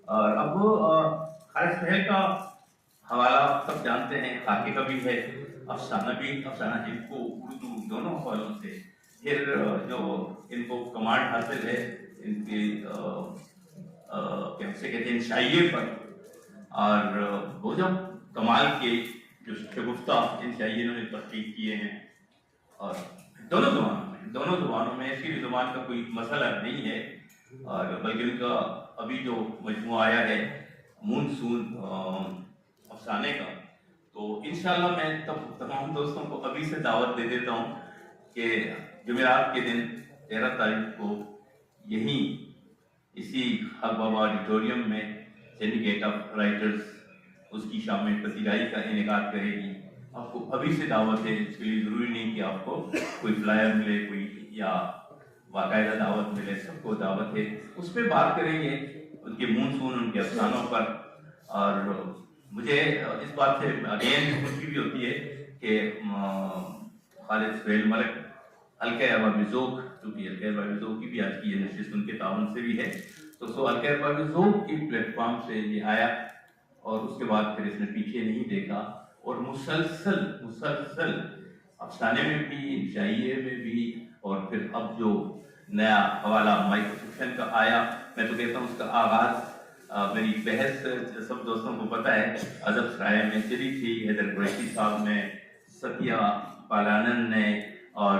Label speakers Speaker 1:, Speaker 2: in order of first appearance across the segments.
Speaker 1: اور اب خالد سہیل کا حوالہ سب جانتے ہیں، خاکے کا بھی ہے، افسانہ بھی، افسانہ جن کو اردو دونوں حوالوں سے، پھر جو ان کو کمانڈ حاصل ہے ان کے کیسے کہتے ہیں شائعے پر، اور وہ جب کمال کے جو شگفتہ ان شائعوں نے تحقیق کیے ہیں، اور دونوں زبانوں میں ایسی بھی زبان کا کوئی مسئلہ نہیں ہے، اور بلکہ ان کا ابھی جو مجموعہ آیا ہے مونسون افسانے کا، تو انشاءاللہ میں تمام دوستوں کو ابھی سے دعوت دے دیتا ہوں کہ جمعرات کے دن 13 تاریخ کو یہیں اسی حق بابا آڈیٹوریم میں سینڈیکیٹ آف رائٹرز اس کی شام پذیرائی کا انعقاد کرے گی۔ آپ کو ابھی سے دعوت ہے، اس کے لیے ضروری نہیں کہ آپ کو کوئی فلائر ملے، کوئی یا باقاعدہ دعوت ملے، سب کو دعوت ہے۔ اس پہ بات کریں گے ان کے مونسون، ان کے افسانوں پر، اور مجھے اس بات سے اگین خوشی بھی ہوتی ہے کہ خالد سہیل ملک حلقہ ارباب ذوق، کیونکہ حلقہ ارباب ذوق کی بھی آج کی یہ نشست ان کے تعاون سے بھی ہے، تو حلقہ ارباب ذوق کی پلیٹ فارم سے یہ آیا، اور اس کے بعد پھر اس نے پیچھے نہیں دیکھا، اور مسلسل افسانے میں بھی، شائعے میں بھی، اور پھر اب جو نیا حوالہ مائکرو فکشن کا آیا، میں تو کہتا ہوں اس کا آغاز میری بحث سب دوستوں کو پتہ ہے ادب سرائے میں چلی تھی، حیدر قریشی صاحب نے، ستیہ پالانند نے، اور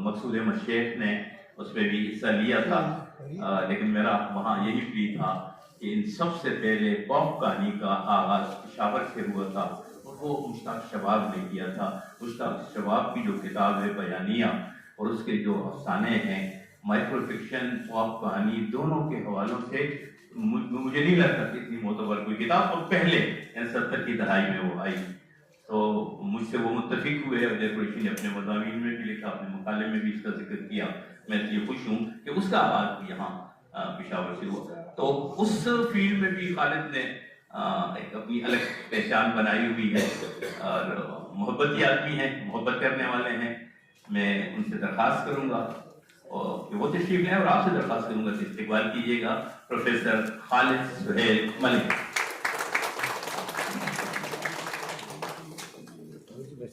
Speaker 1: مقصود احمد شیخ نے اس میں بھی حصہ لیا تھا، لیکن میرا وہاں یہی پلی تھا کہ ان سب سے پہلے پاپ کہانی کا آغاز پشاور سے ہوا تھا، اور وہ مشتاق شباب نے کیا تھا۔ مشتاق شباب کی جو کتاب ہے بیانیہ، اور اس کے جو افسانے ہیں مائکرو فکشن، پاپ کہانی، دونوں کے حوالوں سے مجھے نہیں لگتا کہ اتنی معتبر کوئی کتاب، اور پہلے 70 کی دہائی میں وہ آئی، تو مجھ سے وہ متفق ہوئے۔ حیدر قریشی نے اپنے مضامین میں بھی لکھا، اپنے مقالے میں بھی اس کا ذکر کیا۔ میں اس لیے خوش ہوں کہ اس کا آغاز بھی یہاں پشاور سے ہوا، تو اس فیلڈ میں بھی خالد نے ایک اپنی الگ پہچان بنائی ہوئی ہے، اور محبتی آدمی ہیں، محبت کرنے والے ہیں۔ میں ان سے درخواست کروں گا اور کہ وہ تشریف لیں، اور آپ سے درخواست کروں گا کہ استقبال کیجیے گا پروفیسر خالد سہیل ملک۔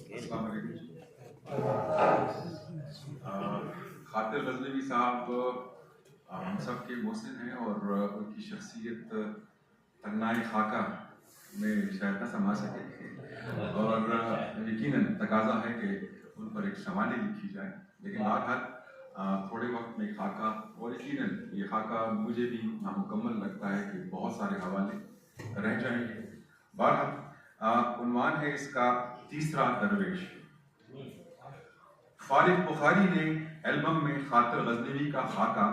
Speaker 2: السلام علیکم۔ خاطر غزنوی صاحب ہم سب کے محسن ہیں، اور ان کی شخصیت تنگنائے خاکہ میں شاید نہ سما سکے، اور یقیناً تقاضا ہے کہ ان پر ایک سوانح لکھی جائے، لیکن بہرحال تھوڑے وقت میں خاکہ، اور یقیناً یہ خاکہ مجھے بھی نامکمل لگتا ہے کہ بہت سارے حوالے رہ جائیں گے۔ بہرحال عنوان ہے اس کا تیسرا درویش۔ فارغ بخاری نے البم میں خاطر غزنوی کا خاکہ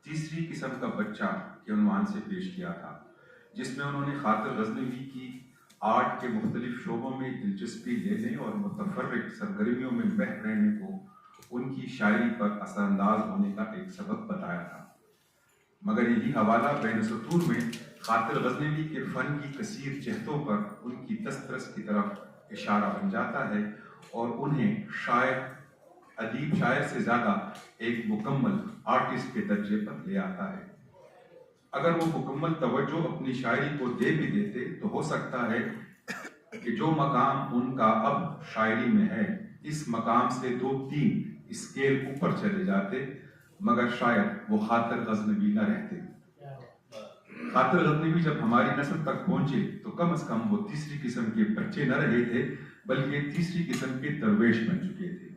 Speaker 2: تیسری قسم کا بچہ کے عنوان سے پیش کیا تھا، جس میں انہوں نے خاطر غزنوی کی آرٹ کے مختلف شعبوں میں دلچسپی لینے اور متفرق سرگرمیوں میں بہہ رہنے کو ان کی شاعری پر اثر انداز ہونے کا ایک سبب بتایا تھا، مگر یہی حوالہ بین سطور میں خاطر غزنوی کے فن کی کثیر جہتوں پر ان کی دسترس کی طرف اشارہ بن جاتا ہے، اور انہیں ادیب شاعر سے زیادہ ایک مکمل آرٹسٹ کے درجے پر لے آتا ہے۔ اگر وہ مکمل توجہ اپنی شاعری کو دے بھی دیتے تو ہو سکتا ہے کہ جو مقام ان کا اب شاعری میں ہے، اس مقام سے 2-3 اسکیل اوپر چلے جاتے، مگر شاید وہ خاطر غزنوی نہ رہتے۔ خاطر غزنوی جب ہماری نسل تک پہنچے تو کم از کم وہ تیسری قسم کے بچے نہ رہے تھے، بلکہ تیسری قسم کے درویش بن چکے تھے۔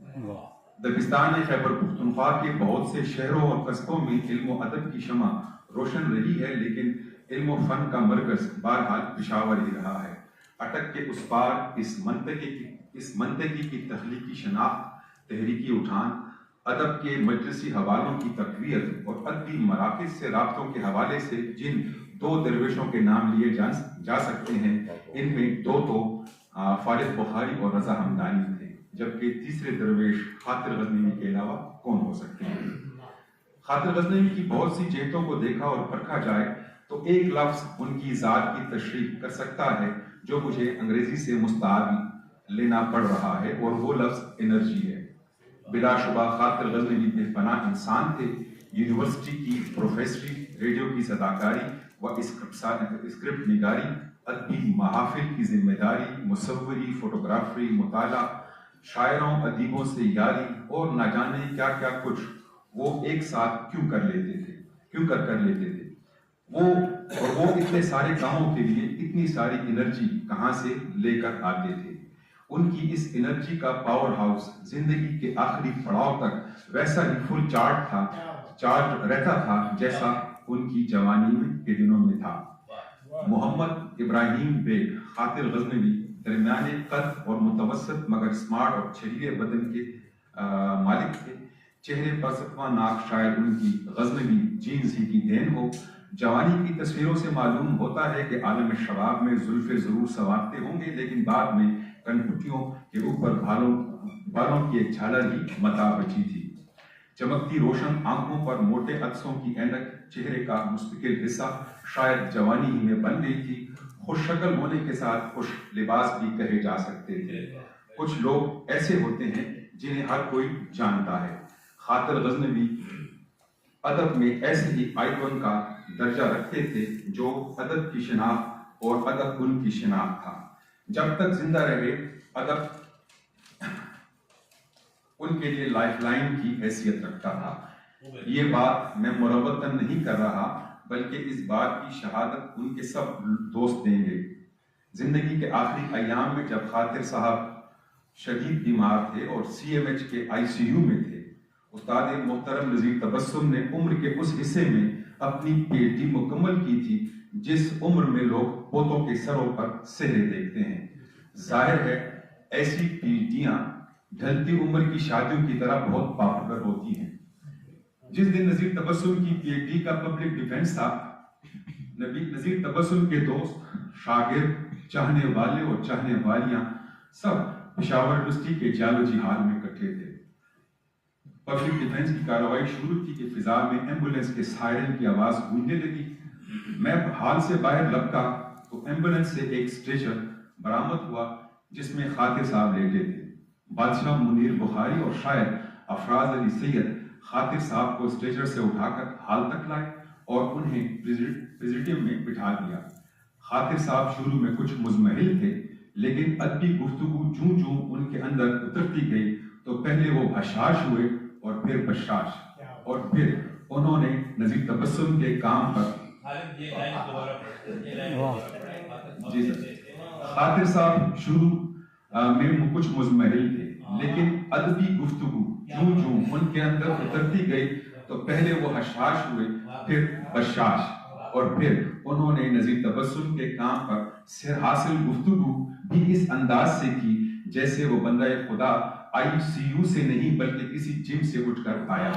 Speaker 2: دبستان خیبر پختونخوا کے بہت سے شہروں اور قصبوں میں علم و ادب کی شمع روشن رہی ہے، لیکن علم و فن کا مرکز بہرحال پشاور ہی رہا ہے۔ اٹک کے اس پار اس منطقی کی تخلیقی شناخت، تحریکی اٹھان، ادب کے مجلسی حوالوں کی تقویت اور ادبی مراکز سے رابطوں کے حوالے سے جن 2 درویشوں کے نام لیے جا سکتے ہیں، ان میں 2 تو فارغ بخاری اور رضا ہمدانی تھے، جبکہ تیسرے درویش خاطر غزنوی کے علاوہ کون ہو سکتے ہیں؟ خاطر غزنوی کی بہت سی جہتوں کو دیکھا اور پرکھا جائے تو ایک لفظ ان کی ذات کی تشریح کر سکتا ہے جو مجھے انگریزی سے مستعار لینا پڑ رہا ہے، اور وہ لفظ انرجی ہے۔ بلا شبہ خاطر غزنوی بے پناہ انسان تھے، یونیورسٹی کی پروفیسری ریڈیو کی صداکاری و اسکرپٹ نگاری، ادبی محافل کی ذمہ داری، مصوری، فوٹوگرافری، مطالعہ، شاعروں ادیبوں سے یاری اور نہ جانے کیا کیا کچھ وہ ایک ساتھ کیوں کر لیتے تھے وہ اتنے سارے کاموں کے لیے اتنی ساری انرجی کہاں سے لے کر آتے تھے؟ ان کی اس انرجی کا پاور ہاؤس زندگی کے آخری پڑاؤ تک ویسا ہی فل چارج رہتا تھا جیسا ان کی جوانی کے دنوں میں تھا۔ محمد ابراہیم بیگ خاطر غزنوی درمیانے قد اور متوسط مگر اسمارٹ اور چھریلے بدن کے مالک تھے۔ چہرے پر ستواں ناک شاید ان کی غزنوی جینز ہی کی دین ہو۔ جوانی کی تصویروں سے معلوم ہوتا ہے کہ عالم شباب میں زلفیں ضرور سنوارتے ہوں گے، لیکن بعد میں کنپٹیوں کے اوپر بالوں کی ایک جھالر ہی متا بچی تھی۔ چمکتی روشن آنکھوں پر موٹے عدسوں کی اینک چہرے کا مستقل حصہ شاید جوانی ہی میں بن گئی تھی۔ خوش شکل ہونے کے ساتھ خوش لباس بھی کہے جا سکتے تھے۔ کچھ لوگ ایسے ہوتے ہیں جنہیں ہر کوئی جانتا ہے۔ خاطر غزنوی ادب میں ایسے ہی آئیکن کا درجہ رکھتے تھے جو ادب کی شناخت اور ادب ان کی شناخت تھا۔ جب تک زندہ رہے ادب ان کے لیے لائف لائن کی حیثیت رکھتا تھا۔ یہ بات میں مروتاً نہیں کر رہا، بلکہ اس بات کی شہادت ان کے سب دوست دیں گے۔ زندگی کے آخری ایام میں جب خاطر صاحب شدید بیمار تھے اور CMH کے ICU میں تھے، استاد محترم نذیر تبسم نے عمر کے اس حصے میں اپنی PhD مکمل کی تھی جس عمر میں لوگ پوتوں کے سروں پر سہرے دیکھتے ہیں۔ ظاہر ہے ایسی PhDیاں ڈھلتی عمر کی شادیوں کی طرح بہت پاپولر ہوتی ہیں۔ جس دن نذیر تبسم کی PhD کا پبلک ڈیفنس تھا، نذیر تبسم کے دوست، شاگرد، چاہنے والے اور چاہنے والیاں سب پشاور یونیورسٹی کے جیولوجی ہال میں اکٹھے تھے۔ پبلک ڈیفنس کی کارروائی شروع تھی کہ فضا میں ایمبولینس کے سائرن کی آواز گونجنے لگی۔ میں ہال سے باہر لپکا تو ایمبولینس سے ایک اسٹریچر برآمد ہوا جس میں خاطر صاحب لیٹے تھے۔ بادشاہ منیر بخاری اور شاعر افراز علی سید خاطر صاحب کو اسٹریچر سے اٹھا کر ہال تک لائے اور انہیں پریزیڈیم میں بٹھا دیا۔ خاطر صاحب شروع میں کچھ مزمحل تھے، لیکن ادبی گفتگو جوں ان کے اندر اترتی گئی تو پہلے وہ بشاش ہوئے اور پھر بشاش، اور پھر انہوں نے نذیر تبسم کے کام پر جی سر خاطر صاحب شروع میں کچھ مزمحل تھے، لیکن ادبی گفتگو جوں ان کے اندر اترتی گئی تو پہلے وہ حشاش ہوئے پھر بشاش، اور پھر انہوں نے نذیر تبسم کے کام پر سر حاصل گفتگو بھی اس انداز سے کی جیسے وہ بندہ خدا ICU سے نہیں بلکہ کسی جم سے اٹھ کر آیا۔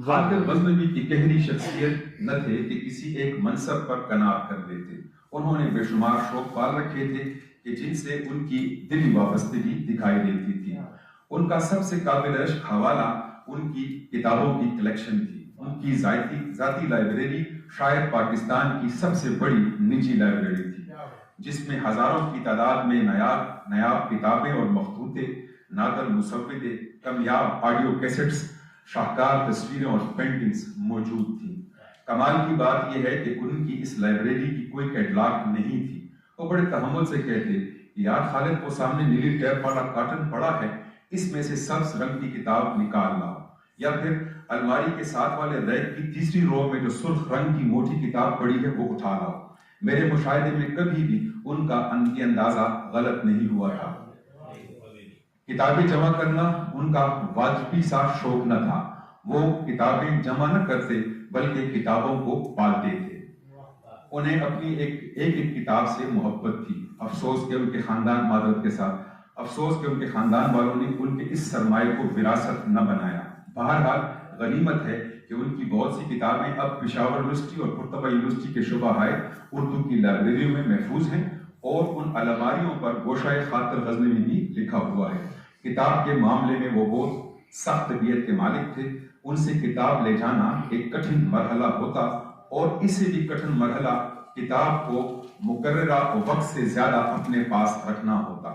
Speaker 2: خاطر غزنوی کی گہری شخصیت نہ تھے کہ کسی ایک منصب پر قناعت کر لیتے۔ انہوں نے بے شمار شوق پال رکھے تھے کہ جن سے ان کی دلی وابستگی دکھائی دیتی تھی۔ ان کا سب سے قابل عشق حوالہ ان کی کتابوں کی کلیکشن تھی۔ ان کی ذاتی لائبریری شاید پاکستان کی سب سے بڑی نجی لائبریری تھی، جس میں ہزاروں کی تعداد میں نایاب کتابیں اور مخطوطے، نادر مسودے، کمیاب آڈیو کیسٹس، شاہکار تصویریں اور پینٹنگز موجود تھیں۔ کمال کی بات یہ ہے کہ ان کی اس لائبریری کی کوئی کیٹلاگ نہیں تھی۔ وہ بڑے تحمل سے کہتے، یار خالد وہ سامنے نیلی ٹیپ والا کارٹن پڑا ہے، اس میں سے سبز رنگ کی کتاب نکال لاؤ، یا پھر الماری کے ساتھ والے ریک کی تیسری رو میں جو سرخ رنگ کی موٹی کتاب پڑی ہے وہ اٹھا لاؤ۔ میرے مشاہدے میں کبھی بھی ان کا اندازہ غلط نہیں ہوا تھا۔ کتابیں جمع کرنا ان کا واجبی سا شوق نہ تھا۔ وہ کتابیں جمع نہ کرتے بلکہ کتابوں کو پالتے تھے۔ انہیں اپنی ایک کتاب سے محبت تھی۔ افسوس کہ ان کے خاندان معذرت کے ساتھ افسوس کہ ان کے خاندان والوں نے ان کے اس سرمایہ کو وراثت نہ بنایا۔ بہرحال غنیمت ہے کہ ان کی بہت سی کتابیں اب پشاور یونیورسٹی اور قرطبہ یونیورسٹی کے شعبہ ہائے اردو کی لائبریریوں میں محفوظ ہیں، اور ان الماریوں پر گوشۂ خاطر غزنوی بھی لکھا ہوا ہے۔ کتاب کے معاملے میں وہ بہت سخت طبیعت کے مالک تھے۔ ان سے کتاب لے جانا ایک کٹھن مرحلہ ہوتا، اور اس سے بھی کٹھن مرحلہ کتاب کو مقررہ وقت سے زیادہ اپنے پاس رکھنا ہوتا۔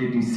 Speaker 2: ADC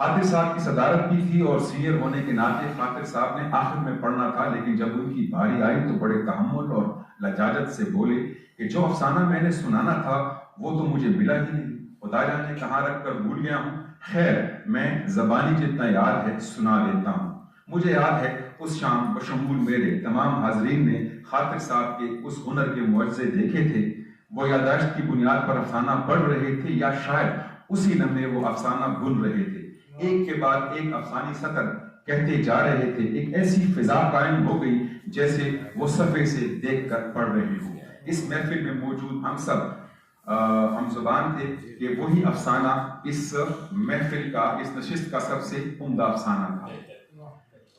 Speaker 2: خاطر صاحب کی صدارت بھی تھی اور سینئر ہونے کے ناطے خاطر صاحب نے آخر میں پڑھنا تھا، لیکن جب ان کی باری آئی تو بڑے تحمل اور لجاجت سے بولے کہ جو افسانہ میں نے سنانا تھا وہ تو مجھے ملا ہی نہیں، خدا جانے کہاں رکھ کر بھول گیا ہوں، خیر میں زبانی جتنا یاد ہے سنا لیتا ہوں۔ مجھے یاد ہے اس شام بشمول میرے تمام حاضرین نے خاطر صاحب کے اس ہنر کے معجزے دیکھے تھے۔ وہ یادداشت کی بنیاد پر افسانہ پڑھ رہے تھے یا شاید اسی لمحے وہ افسانہ بن رہے تھے، ایک کے بعد ایک افسانی سطر کہتے جا رہے تھے۔ ایک ایسی فضا قائم ہو گئی جیسے وہ صفحے سے دیکھ کر پڑھ رہے ہوں۔ اس محفل میں موجود ہم سب ہم زبان تھے کہ وہی افسانہ اس محفل کا، اس نشست کا سب سے عمدہ افسانہ تھا۔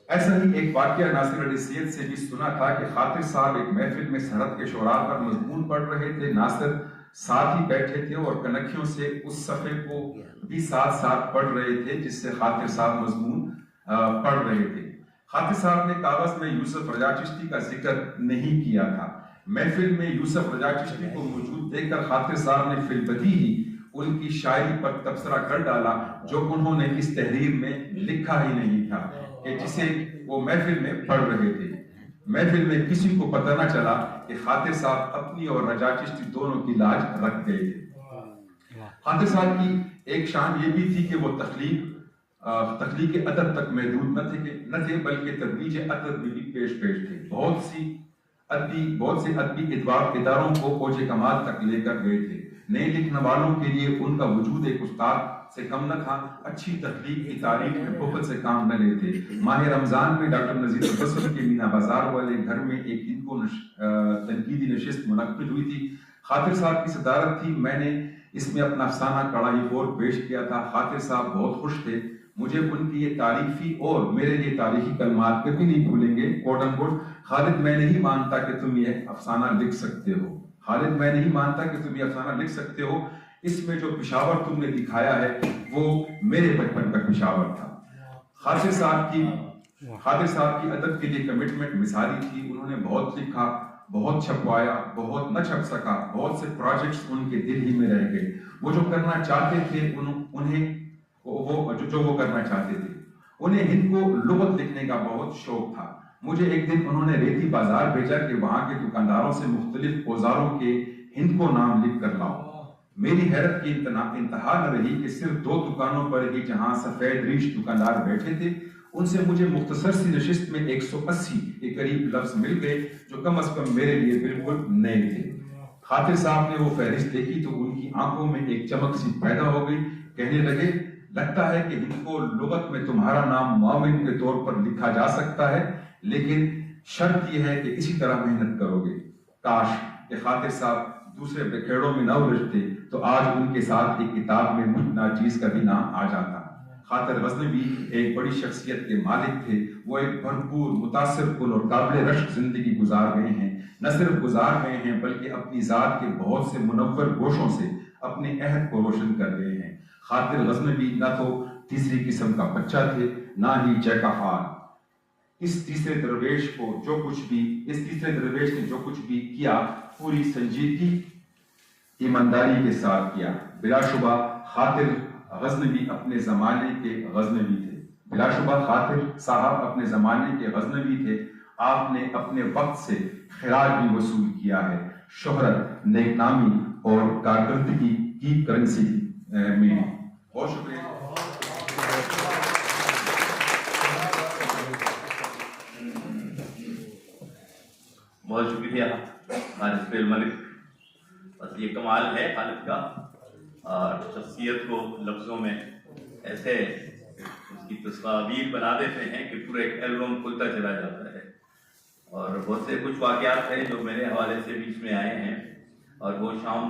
Speaker 2: ایسا ہی ایک واقعہ ناصر علی سید سے بھی سنا تھا کہ خاطر صاحب ایک محفل میں سرحد کے شعراء پر مضمون پڑھ رہے تھے، ناصر ساتھ ہی بیٹھے تھے اور کنکھیوں سے اس صفحے کو بھی ساتھ ساتھ پڑھ رہے تھے جس سے خاطر صاحب مضمون پڑھ رہے تھے۔ خاطر صاحب نے کاغذ میں یوسف رجا چشتی کا ذکر نہیں کیا تھا۔ محفل میں یوسف رجا چشتی کو موجود دیکھ کر خاطر صاحب نے فی البدیہہ ہی ان کی شاعری پر تبصرہ کر ڈالا جو انہوں نے اس تحریر میں لکھا ہی نہیں تھا کہ جسے وہ محفل میں پڑھ رہے تھے۔ محفل میں کسی کو پتہ نہ چلا کہ خاطر صاحب اپنی اور رجا چشتی دونوں کی لاج رکھ گئے تھے۔ خاطر صاحب کی ایک شان یہ بھی تھی کہ وہ تخلیق ادب تک محدود نہ تھے بلکہ ترویج ادب میں بھی پیش تھے۔ بہت سے ادبی اداروں کو اوج کمال تک لے کر گئے تھے۔ نئے لکھنے والوں کے لیے ان کا وجود ایک استاد سے کم نہ تھا، اچھی تخلیق کی تاریخ میں بہت سے کام نہ لیتے۔ ماہ رمضان میں ڈاکٹر نذیر البصر کے مینا بازار والے گھر میں ایک دن کو تنقیدی نشست منعقد ہوئی تھی۔ خاطر صاحب کی صدارت تھی، میں نے اس میں اپنا افسانہ کڑاہی خور پیش کیا تھا۔ خاطر صاحب بہت خوش تھے، مجھے ان کی یہ تعریفی اور میرے لیے تاریخی کلمات کبھی نہیں بھولیں گے۔ کوٹ ان کوٹ، خالد میں نہیں مانتا کہ تم یہ افسانہ لکھ سکتے ہو، خالد میں نہیں مانتا کہ تم یہ افسانہ لکھ سکتے ہو، اس میں جو پشاور تم نے دکھایا ہے وہ میرے بچپن کا پشاور تھا۔ خاطر صاحب کی ادب کے لیے کمٹمنٹ مثالی تھی۔ انہوں نے بہت لکھا، بہت چھپوایا، بہت نہ چھپ سکا، بہت سے پروجیکٹس ان کے دل ہی میں رہ گئے۔ وہ جو کرنا چاہتے تھے وہ کرنا چاہتے تھے۔ انہیں ہند کو لغت لکھنے کا بہت شوق تھا۔ مجھے ایک دن انہوں نے ریتی بازار بھیجا کہ وہاں کے دکانداروں سے مختلف اوزاروں کے ہند کو نام لکھ کر لاؤ۔ میری حیرت کی انتہا نہ رہی کہ صرف 2 دکانوں پر ہی جہاں سفید ریش دکاندار بیٹھے تھے ان سے مجھے مختصر سی نشست میں 180 کے قریب لفظ مل گئے جو کم از کم میرے لیے بالکل نئے تھے۔ خاطر صاحب نے وہ فہرست دیکھی تو ان کی آنکھوں میں ایک چمک سی پیدا ہو گئی، کہنے لگے لگتا ہے کہ ہند کو لغت میں تمہارا نام معاون کے طور پر لکھا جا سکتا ہے، لیکن شرط یہ ہے کہ اسی طرح محنت کرو گے۔ کاش کہ خاطر صاحب دوسرے بکھیڑوں میں نہ الجھتے تو آج ان کے ساتھ ایک کتاب میں مجھ ناچیز کا بھی نام آ جاتا۔ خاطر غزنوی ایک بڑی شخصیت کے مالک تھے۔ وہ ایک بھرپور، متاثر کن اور قابل رشک زندگی گزار گئے ہیں۔ نہ صرف گزار گئے ہیں بلکہ اپنی ذات کے بہت سے منور گوشوں سے اپنے عہد کو روشن کر گئے ہیں۔ خاطر غزنوی نہ تو تیسری قسم کا بچہ تھے نہ ہی جیکا فال۔ اس تیسرے درویش نے جو کچھ بھی کیا پوری سنجیدگی، ایمانداری کے ساتھ کیا۔ بلا شبہ خاطر غزنوی اپنے زمانے کے غزنوی تھے۔ بلا شبہ خاطر صاحب اپنے زمانے کے غزنوی تھے۔ آپ نے اپنے وقت سے خراج بھی وصول کیا ہے، شہرت، نیک نامی اور کارکردگی کی کرنسی میں۔ بہت شکریہ۔
Speaker 1: بہت شکریہ خالد فیل ملک۔ بس یہ کمال ہے خالد کا، اور شخصیت کو لفظوں میں ایسے اس کی تصاویر بنا دیتے ہیں کہ پورا ایک البم کھلتا چلا جاتا ہے۔ اور بہت سے کچھ واقعات ہیں جو میرے حوالے سے بھی اس میں آئے ہیں، اور وہ شام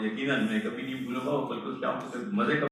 Speaker 1: یقیناً میں کبھی نہیں بھولوں گا، بلکہ اس شام کو مزے کا